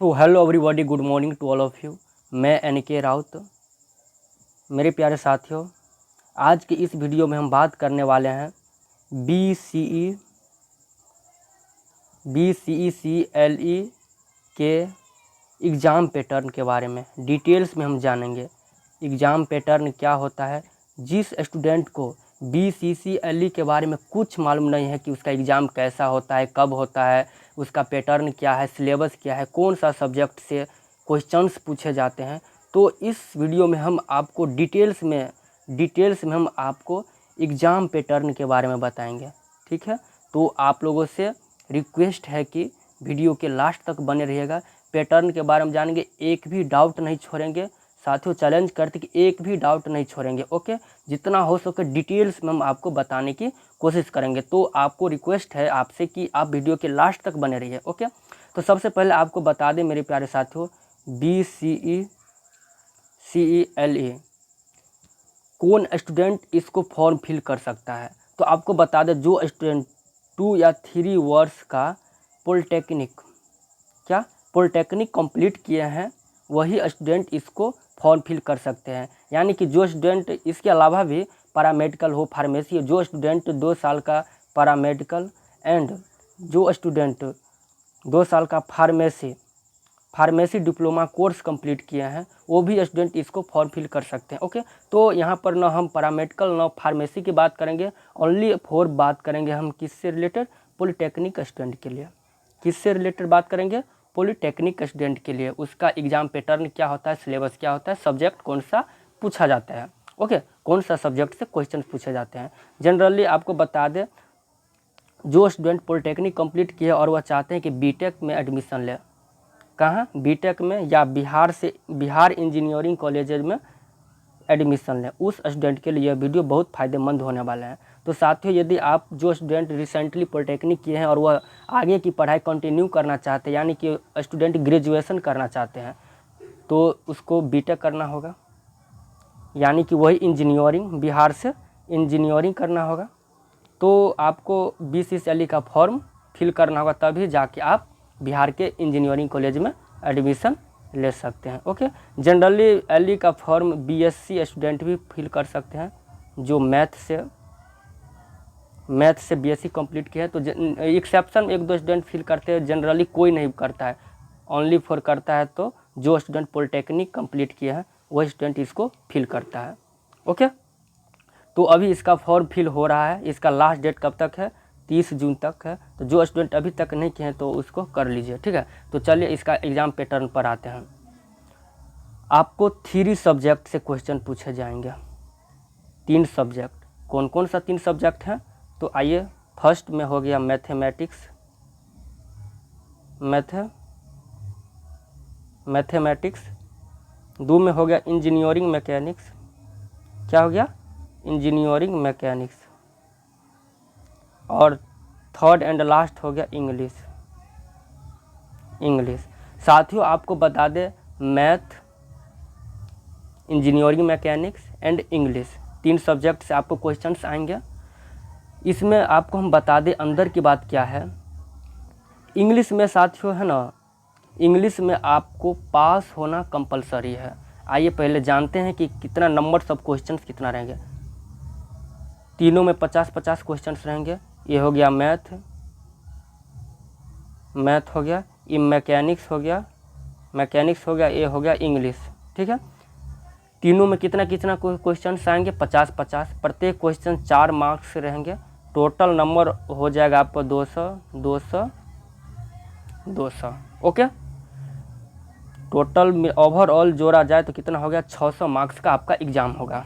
तो hello everybody, good morning to all of you. मैं N K. Raut. मेरे प्यारे साथियों, आज की इस वीडियो में हम बात करने वाले हैं BCE के एग्ज़ाम पैटर्न के बारे में डिटेल्स में हम जानेंगे। एग्ज़ाम पैटर्न क्या होता है। जिस स्टूडेंट को BCCLE के बारे में कुछ मालूम नहीं है कि उसका एग्ज़ाम कैसा होता है, कब होता है, उसका पैटर्न क्या है, सिलेबस क्या है, कौन सा सब्जेक्ट से क्वेश्चंस पूछे जाते हैं, तो इस वीडियो में हम आपको डिटेल्स में हम आपको एग्ज़ाम पैटर्न के बारे में बताएंगे। ठीक है, तो आप लोगों से रिक्वेस्ट है कि वीडियो के लास्ट तक बने रहिएगा। पैटर्न के बारे में जानेंगे, एक भी डाउट नहीं छोड़ेंगे। साथियों, चैलेंज करते कि एक भी डाउट नहीं छोड़ेंगे। ओके, जितना हो सके डिटेल्स में हम आपको बताने की कोशिश करेंगे। तो आपको रिक्वेस्ट है आपसे कि आप वीडियो के लास्ट तक बने रहिए। ओके, तो सबसे पहले आपको बता दें मेरे प्यारे साथियों, BCE कौन स्टूडेंट इसको फॉर्म फिल कर सकता है। तो आपको बता दें, जो स्टूडेंट 2 या 3 वर्ष का पॉलिटेक्निक कंप्लीट किए हैं, वही स्टूडेंट इसको फॉर्म फिल कर सकते हैं। यानी कि जो स्टूडेंट इसके अलावा भी पैरामेडिकल हो, फार्मेसी हो, जो स्टूडेंट 2 साल का पैरामेडिकल एंड जो स्टूडेंट 2 साल का फार्मेसी डिप्लोमा कोर्स कंप्लीट किए हैं, वो भी स्टूडेंट इसको फॉर्म फिल कर सकते हैं। ओके, तो यहाँ पर ना हम पैरामेडिकल ना फार्मेसी की बात करेंगे, ओनली फॉर बात करेंगे हम किससे रिलेटेड, पॉलिटेक्निक स्टूडेंट के लिए। किससे रिलेटेड बात करेंगे, पॉलिटेक्निक स्टूडेंट के लिए। उसका एग्ज़ाम पैटर्न क्या होता है, सिलेबस क्या होता है, सब्जेक्ट कौन सा पूछा जाता है। ओके, कौन सा सब्जेक्ट से क्वेश्चन पूछे जाते हैं। जनरली आपको बता दें, जो स्टूडेंट पॉलिटेक्निक कंप्लीट किए और वह चाहते हैं कि बीटेक में एडमिशन ले, कहाँ, बीटेक में या बिहार इंजीनियरिंग कॉलेजेज में एडमिशन लें, उस स्टूडेंट के लिए यह वीडियो बहुत फ़ायदेमंद होने वाला है। तो साथियों, यदि आप जो स्टूडेंट रिसेंटली पॉलिटेक्निक किए हैं और वह आगे की पढ़ाई कंटिन्यू करना चाहते हैं, यानी कि स्टूडेंट ग्रेजुएशन करना चाहते हैं, तो उसको बीटेक करना होगा, यानी कि वही इंजीनियरिंग, बिहार से इंजीनियरिंग करना होगा। तो आपको BCCLE का फॉर्म फिल करना होगा, तभी जाके आप बिहार के इंजीनियरिंग कॉलेज में एडमिशन ले सकते हैं। ओके, जनरली एलई का फॉर्म BSc स्टूडेंट भी फिल कर सकते हैं, जो मैथ से BSc कंप्लीट किया है। तो एक्सेप्शन 1-2 स्टूडेंट फिल करते हैं, जनरली कोई नहीं करता है, ओनली फॉर करता है तो जो स्टूडेंट पॉलिटेक्निक कंप्लीट किया है वही स्टूडेंट इसको फिल करता है। ओके, तो अभी इसका फॉर्म फिल हो रहा है। इसका लास्ट डेट कब तक है, 30 जून तक है। तो जो स्टूडेंट अभी तक नहीं किए हैं तो उसको कर लीजिए। ठीक है, तो चलिए इसका एग्ज़ाम पैटर्न पर आते हैं। आपको 3 सब्जेक्ट से क्वेश्चन पूछे जाएंगे। 3 सब्जेक्ट, कौन कौन सा 3 सब्जेक्ट हैं, तो आइए। फर्स्ट में हो गया मैथमेटिक्स, मैथमेटिक्स। 2 में हो गया इंजीनियरिंग मैकेनिक्स। क्या हो गया, इंजीनियरिंग मैकेनिक्स। और थर्ड एंड लास्ट हो गया इंग्लिश। साथियों, आपको बता दें, math, engineering mechanics and English, 3 subject से आपको क्वेश्चंस आएंगे। इसमें आपको हम बता दें अंदर की बात क्या है। इंग्लिश में साथियों है ना, इंग्लिश में आपको पास होना कंपलसरी है। आइए पहले जानते हैं कि कितना नंबर सब क्वेश्चंस कितना रहेंगे। तीनों में 50-50 क्वेश्चंस रहेंगे। ये हो गया मैथ हो गया, ये मैकेनिक्स हो गया, ये हो गया इंग्लिश। ठीक है, तीनों में कितना कितना क्वेश्चंस आएंगे, 50-50। प्रत्येक क्वेश्चन 4 मार्क्स से रहेंगे। टोटल नंबर हो जाएगा आपको 200। ओके, टोटल में ओवरऑल जोड़ा जाए तो कितना हो गया, 600 मार्क्स का आपका एग्ज़ाम होगा,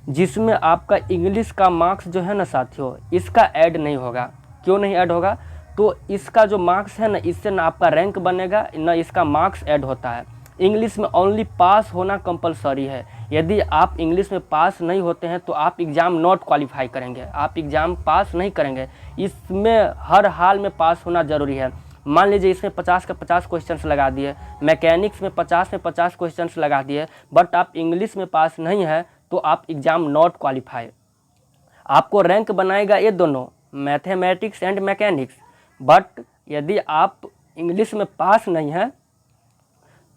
जिसमें आपका इंग्लिश का मार्क्स जो है ना साथियों, इसका ऐड नहीं होगा। क्यों नहीं ऐड होगा, तो इसका जो मार्क्स है ना, इससे ना आपका रैंक बनेगा ना इसका मार्क्स ऐड होता है। इंग्लिश में ओनली पास होना कंपलसरी है। यदि आप इंग्लिश में पास नहीं होते हैं तो आप एग्ज़ाम नॉट क्वालिफाई करेंगे, आप एग्ज़ाम पास नहीं करेंगे। इसमें हर हाल में पास होना ज़रूरी है। मान लीजिए इसमें 50 का 50 क्वेश्चंस लगा दिए, मैकेनिक्स में 50 क्वेश्चंस लगा दिए, बट आप इंग्लिश में पास नहीं है तो आप एग्ज़ाम नॉट क्वालिफाई। आपको रैंक बनाएगा ये दोनों, मैथमेटिक्स एंड मैकेनिक्स। बट यदि आप इंग्लिश में पास नहीं हैं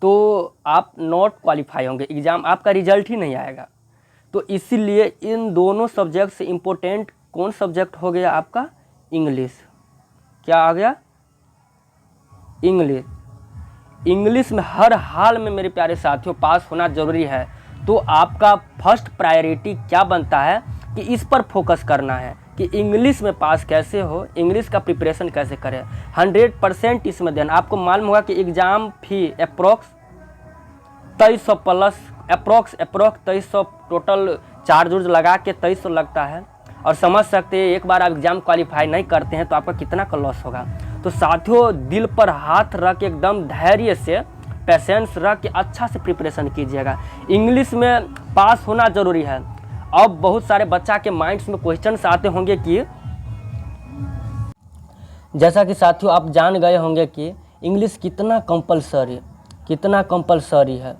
तो आप नॉट क्वालिफाई होंगे, एग्ज़ाम आपका रिजल्ट ही नहीं आएगा। तो इसीलिए इन दोनों सब्जेक्ट से इम्पोर्टेंट कौन सब्जेक्ट हो गया आपका? इंग्लिश। क्या आ गया? इंग्लिश। इंग्लिश में हर हाल में मेरे प्यारे साथियों पास होना जरूरी है। तो आपका फर्स्ट प्रायोरिटी क्या बनता है कि इस पर फोकस करना है कि इंग्लिश में पास कैसे हो, इंग्लिश का प्रिपरेशन कैसे करें। 100% इसमें देना। आपको मालूम होगा कि exam fee approx 2300 plus, approx 2300 total charge उर्ज लगा के 2300 लगता है। और समझ सकते हैं एक बार आप एग्ज़ाम क्वालिफाई नहीं करते हैं तो आपका कितना का लॉस होगा। तो साथियों दिल पर हाथ रख के एकदम धैर्य से, पेशेंस रख के अच्छा से प्रिपरेशन कीजिएगा। इंग्लिश में पास होना ज़रूरी है। अब बहुत सारे बच्चा के माइंड्स में क्वेश्चंस आते होंगे कि जैसा कि साथियों आप जान गए होंगे कि इंग्लिश कितना कंपलसरी है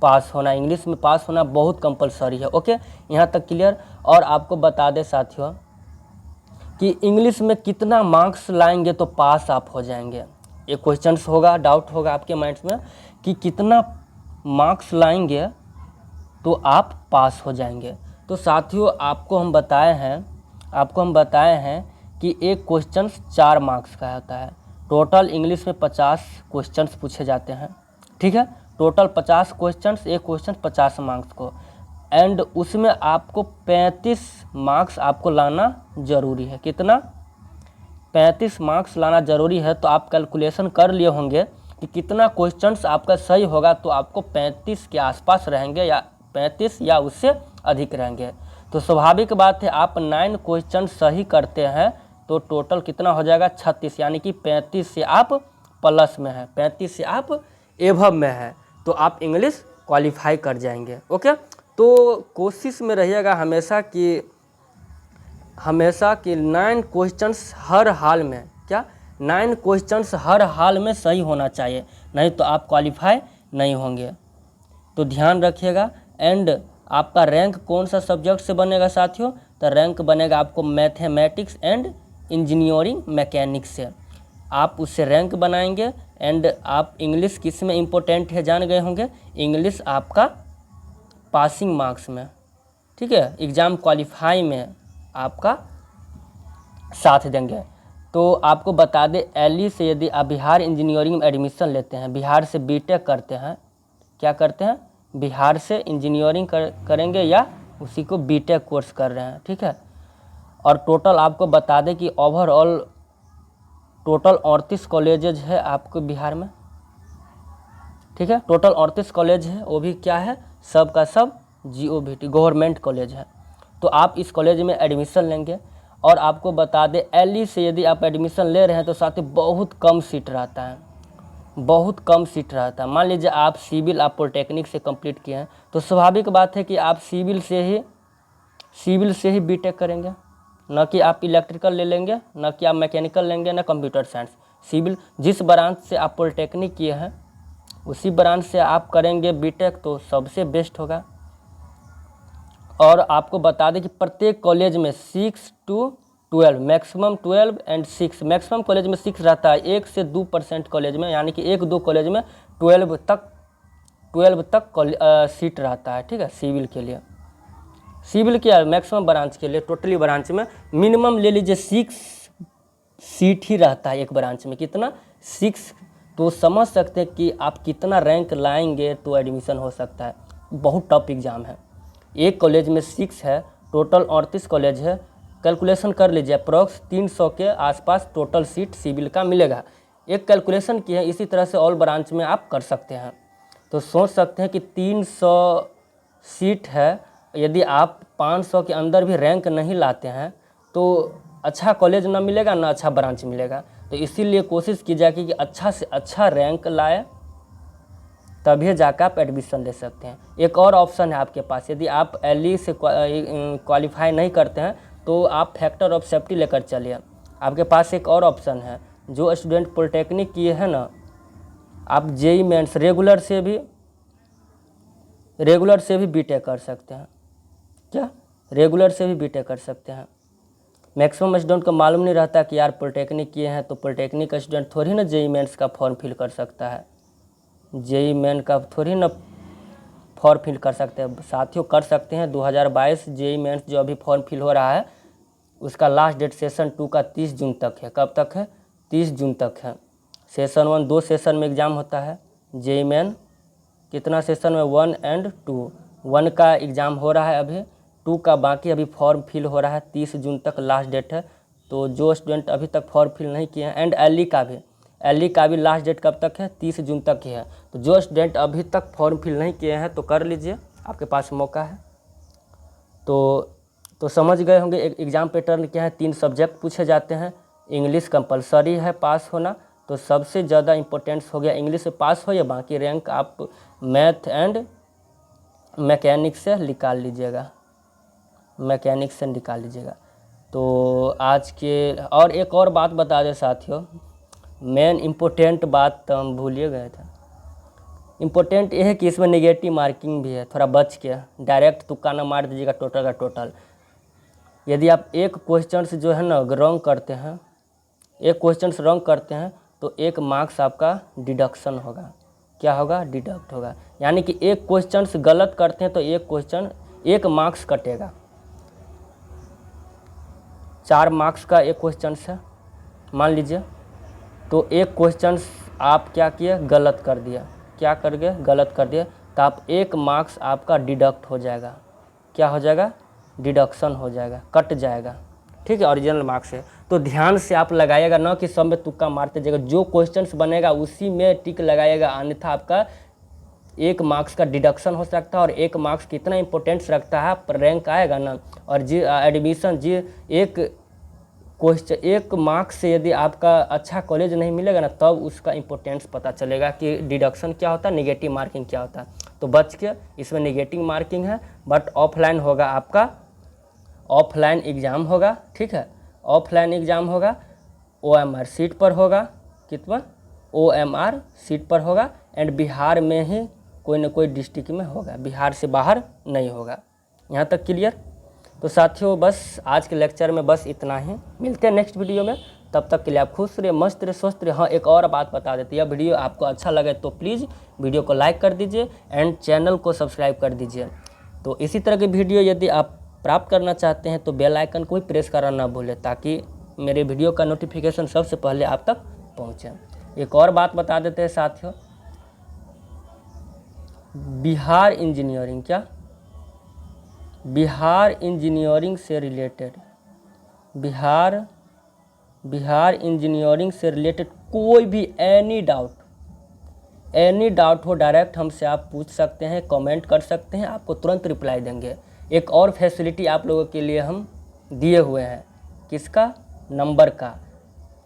पास होना। इंग्लिश में पास होना बहुत कंपलसरी है। ओके, यहाँ तक क्लियर। और आपको बता दें साथियों कि इंग्लिश में कितना मार्क्स लाएंगे तो पास आप हो जाएंगे। एक क्वेश्चंस होगा, डाउट होगा आपके माइंड्स में कि कितना मार्क्स लाएंगे तो आप पास हो जाएंगे। तो साथियों आपको हम बताए हैं कि एक क्वेश्चन 4 मार्क्स का होता है। टोटल इंग्लिश में 50 क्वेश्चंस पूछे जाते हैं, ठीक है। टोटल 50 क्वेश्चंस, एक क्वेश्चन 50 मार्क्स को, एंड उसमें आपको 35 मार्क्स आपको लाना ज़रूरी है। कितना? 35 मार्क्स लाना ज़रूरी है। तो आप कैलकुलेशन कर लिए होंगे कि कितना क्वेश्चंस आपका सही होगा। तो आपको 35 के आसपास रहेंगे या 35 या उससे अधिक रहेंगे। तो स्वाभाविक बात है आप 9 क्वेश्चन सही करते हैं तो टोटल कितना हो जाएगा? 36, यानी कि 35 से आप प्लस में है, 35 से आप एभव में है, तो आप इंग्लिश क्वालिफाई कर जाएंगे। ओके, तो कोशिश में रहिएगा हमेशा कि 9 क्वेश्चंस हर हाल में, क्या 9 क्वेश्चंस हर हाल में सही होना चाहिए, नहीं तो आप क्वालिफाई नहीं होंगे। तो ध्यान रखिएगा। एंड आपका रैंक कौन सा सब्जेक्ट से बनेगा साथियों? तो रैंक बनेगा आपको मैथमेटिक्स एंड इंजीनियरिंग मैकेनिक्स से, आप उससे रैंक बनाएंगे। एंड आप इंग्लिश किस में इम्पोर्टेंट है जान गए होंगे? इंग्लिश आपका पासिंग मार्क्स में, ठीक है, एग्ज़ाम क्वालिफाई में आपका साथ देंगे। तो आपको बता दें एलई से यदि आप बिहार इंजीनियरिंग में एडमिशन लेते हैं, बिहार से बीटेक करते हैं, क्या करते हैं? बिहार से इंजीनियरिंग करेंगे या उसी को बीटेक कोर्स कर रहे हैं, ठीक है। और टोटल आपको बता दें कि ओवरऑल टोटल 38 कॉलेजेज है आपको बिहार में, ठीक है। टोटल 38 कॉलेज है, वो भी क्या है? सब का सब GOVT गवर्नमेंट कॉलेज है। तो आप इस कॉलेज में एडमिशन लेंगे। और आपको बता दें एलई से यदि आप एडमिशन ले रहे हैं तो साथ ही बहुत कम सीट रहता है, बहुत कम सीट रहता है। मान लीजिए आप सिविल, आप पॉलिटेक्निक से कंप्लीट किए हैं तो स्वाभाविक बात है कि आप सिविल से ही बीटेक करेंगे, न कि आप इलेक्ट्रिकल ले लेंगे, न कि आप मैकेनिकल लेंगे, न कंप्यूटर साइंस। सिविल, जिस ब्रांच से आप पॉलिटेक्निक किए हैं उसी ब्रांच से आप करेंगे बीटेक तो सबसे बेस्ट होगा। और आपको बता दें कि प्रत्येक कॉलेज में 6 to 12, maximum 12 and 6, maximum college में 6 रहता है, 1 से 2% कॉलेज में, यानी कि 1-2 कॉलेज में 12 तक सीट रहता है, ठीक है। सिविल के लिए, सिविल क्या है? मैक्सिमम ब्रांच के लिए, टोटली ब्रांच में मिनिमम ले लीजिए 6 सीट ही रहता है एक ब्रांच में। कितना? 6। तो समझ सकते हैं कि आप कितना रैंक लाएंगे तो एडमिशन हो सकता है। बहुत टफ एग्ज़ाम है। एक कॉलेज में 6 है, टोटल 38 कॉलेज है, कैलकुलेशन कर लीजिए अप्रॉक्स 300 के आसपास टोटल सीट सिविल का मिलेगा। एक कैलकुलेशन की है, इसी तरह से ऑल ब्रांच में आप कर सकते हैं। तो सोच सकते हैं कि 300 सीट है, यदि आप 500 के अंदर भी रैंक नहीं लाते हैं तो अच्छा कॉलेज ना मिलेगा ना अच्छा ब्रांच मिलेगा। तो इसीलिए कोशिश की जाए कि अच्छा से अच्छा रैंक लाए, तभी जाकर आप एडमिशन ले सकते हैं। एक और ऑप्शन है आपके पास, यदि आप एलई से क्वालिफाई नहीं करते हैं तो आप फैक्टर ऑफ सेफ्टी लेकर चलिए। आपके पास एक और ऑप्शन है, जो स्टूडेंट पॉलिटेक्निक किए हैं ना, आप जेई मेंस रेगुलर से भी बीटेक कर सकते हैं। क्या? रेगुलर से भी बीटेक कर सकते हैं। मैक्सिमम स्टूडेंट को मालूम नहीं रहता कि यार पॉलिटेक्निक किए हैं तो पॉलिटेक्निक का स्टूडेंट थोड़ी ना जेई मेंस का फॉर्म फिल कर सकता है। जेई मेन का थोड़ी ना फॉर्म फिल कर सकते हैं साथियों, कर सकते हैं। 2022 जेई मेंस जो अभी फॉर्म फिल हो रहा है उसका लास्ट डेट सेशन 2 का 30 जून तक है। कब तक है? 30 जून तक है। सेशन 1 2 सेशन में एग्ज़ाम होता है। जेई मेन कितना सेशन में? 1 और 2। 1 का एग्ज़ाम हो रहा है अभी, 2 का बाकी अभी फॉर्म फिल हो रहा है। 30 जून तक लास्ट डेट है। तो जो स्टूडेंट अभी तक फॉर्म फिल नहीं किए हैं, एंड एलई का भी लास्ट डेट कब तक है? 30 जून तक ही है। तो जो स्टूडेंट अभी तक फॉर्म फिल नहीं किए हैं तो कर लीजिए, आपके पास मौका है। तो समझ गए होंगे एग्ज़ाम पैटर्न क्या है। 3 सब्जेक्ट पूछे जाते हैं। इंग्लिश कंपलसरी है पास होना, तो सबसे ज़्यादा इम्पोर्टेंस हो गया इंग्लिश से पास हो, या बाकी रैंक आप मैथ एंड मैकेनिक्स से निकाल लीजिएगा, तो आज के और एक और बात बता दें साथियों, मेन इम्पोर्टेंट बात तो हम भूल ही गए थे। इम्पोर्टेंट ये है कि इसमें नेगेटिव मार्किंग भी है, थोड़ा बच के डायरेक्ट तुक्का ना मार दीजिएगा टोटल का टोटल। यदि आप एक क्वेश्चन जो है ना रॉन्ग करते हैं, एक क्वेश्चन रॉन्ग करते हैं तो 1 मार्क्स आपका डिडक्शन होगा। क्या होगा? डिडक्ट होगा। यानी कि एक क्वेश्चन गलत करते हैं तो एक क्वेश्चन 1 मार्क्स कटेगा। 4 मार्क्स का एक क्वेश्चन है मान लीजिए, तो एक क्वेश्चन आप क्या किए? गलत कर दिया। क्या कर गए? गलत कर दिया, तो आप 1 मार्क्स आपका डिडक्ट हो जाएगा। क्या हो जाएगा? डिडक्शन हो जाएगा, कट जाएगा। ठीक है, ओरिजिनल मार्क्स है। तो ध्यान से आप लगाइएगा, ना कि सब में तुक्का मारते जाएगा। जो क्वेश्चंस बनेगा उसी में टिक लगाइएगा, अन्यथा आपका 1 मार्क्स का डिडक्शन हो सकता है। और 1 मार्क्स कितना इंपॉर्टेंस रखता है, पर रैंक आएगा ना। और जी एडमिशन जी एक क्वेश्चन 1 मार्क्स से यदि आपका अच्छा कॉलेज नहीं मिलेगा ना, तब उसका इंपॉर्टेंस पता चलेगा कि डिडक्शन क्या होता है, नेगेटिव मार्किंग क्या होता है। तो बच के, इसमें नेगेटिव मार्किंग है, बट ऑफलाइन होगा आपका, ऑफलाइन एग्ज़ाम होगा। ठीक है, ऑफलाइन एग्ज़ाम होगा, OMR सीट पर होगा। कितना? OMR सीट पर होगा, एंड बिहार में ही कोई न कोई डिस्ट्रिक्ट में होगा, बिहार से बाहर नहीं होगा। यहाँ तक क्लियर? तो साथियों बस आज के लेक्चर में बस इतना ही, मिलते हैं नेक्स्ट वीडियो में। तब तक के लिए आप खुश रहिए, मस्त रहिए, स्वस्थ रहिए। हाँ, एक और बात बता देते हैं, यह वीडियो आपको अच्छा लगे तो प्लीज़ वीडियो को लाइक कर दीजिए एंड चैनल को सब्सक्राइब कर दीजिए। तो इसी तरह की वीडियो यदि आप प्राप्त करना चाहते हैं तो बेल आइकन को भी प्रेस करना ना भूलें, ताकि मेरे वीडियो का नोटिफिकेशन सबसे पहले आप तक पहुंचे। एक और बात बता देते हैं साथियों, बिहार इंजीनियरिंग से रिलेटेड, बिहार इंजीनियरिंग से रिलेटेड कोई भी एनी डाउट हो, डायरेक्ट हमसे आप पूछ सकते हैं, कमेंट कर सकते हैं, आपको तुरंत रिप्लाई देंगे। एक और फैसिलिटी आप लोगों के लिए हम दिए हुए हैं, किसका?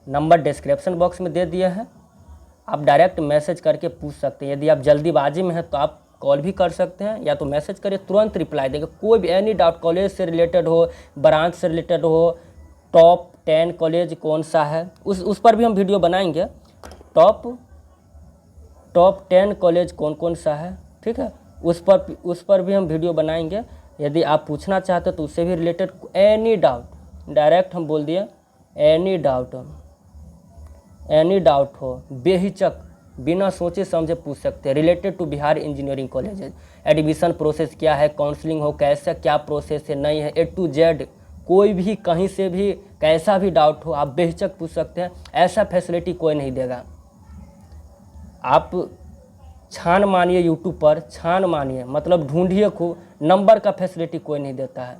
नंबर डिस्क्रिप्शन बॉक्स में दे दिया है। आप डायरेक्ट मैसेज करके पूछ सकते हैं। यदि आप जल्दीबाजी में हैं तो आप कॉल भी कर सकते हैं, या तो मैसेज करिए, तुरंत रिप्लाई देंगे। कोई भी एनी डाउट, कॉलेज से रिलेटेड हो, ब्रांच से रिलेटेड हो, टॉप 10 कॉलेज कौन सा है उस पर भी हम वीडियो बनाएंगे। टॉप 10 कॉलेज कौन सा है, ठीक है, उस पर भी हम वीडियो बनाएंगे। यदि आप पूछना चाहते तो उससे भी रिलेटेड एनी डाउट, डायरेक्ट हम बोल दिए, एनी डाउट हो, बेहिचक बिना सोचे समझे पूछ सकते हैं, related to Bihar engineering colleges. Admission process क्या है, काउंसलिंग हो कैसा, क्या प्रोसेस है, नहीं है, A to Z कोई भी कहीं से भी कैसा भी डाउट हो आप बेहिचक पूछ सकते हैं। ऐसा फैसिलिटी कोई नहीं देगा। आप छान मानिए, यूट्यूब पर छान मानिए, मतलब ढूंढिए खूब, नंबर का फैसिलिटी कोई नहीं देता है।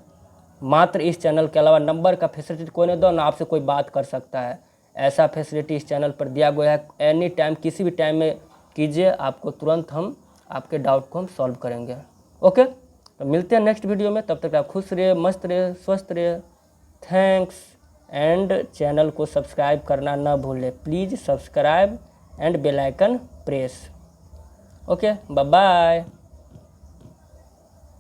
मात्र इस चैनल के अलावा नंबर का फैसिलिटी कोई नहीं दो, ना आपसे कोई बात कर सकता है। ऐसा फैसिलिटी इस चैनल पर दिया गया है। एनी टाइम, किसी भी टाइम में कीजिए, आपको तुरंत हम आपके डाउट को हम सॉल्व करेंगे। ओके, तो मिलते हैं नेक्स्ट वीडियो में। तब तक आप खुश रहिए, मस्त रहिए, स्वस्थ रहिए। थैंक्स, एंड चैनल को सब्सक्राइब करना ना भूलें, please subscribe and bell icon press. Okay, bye bye.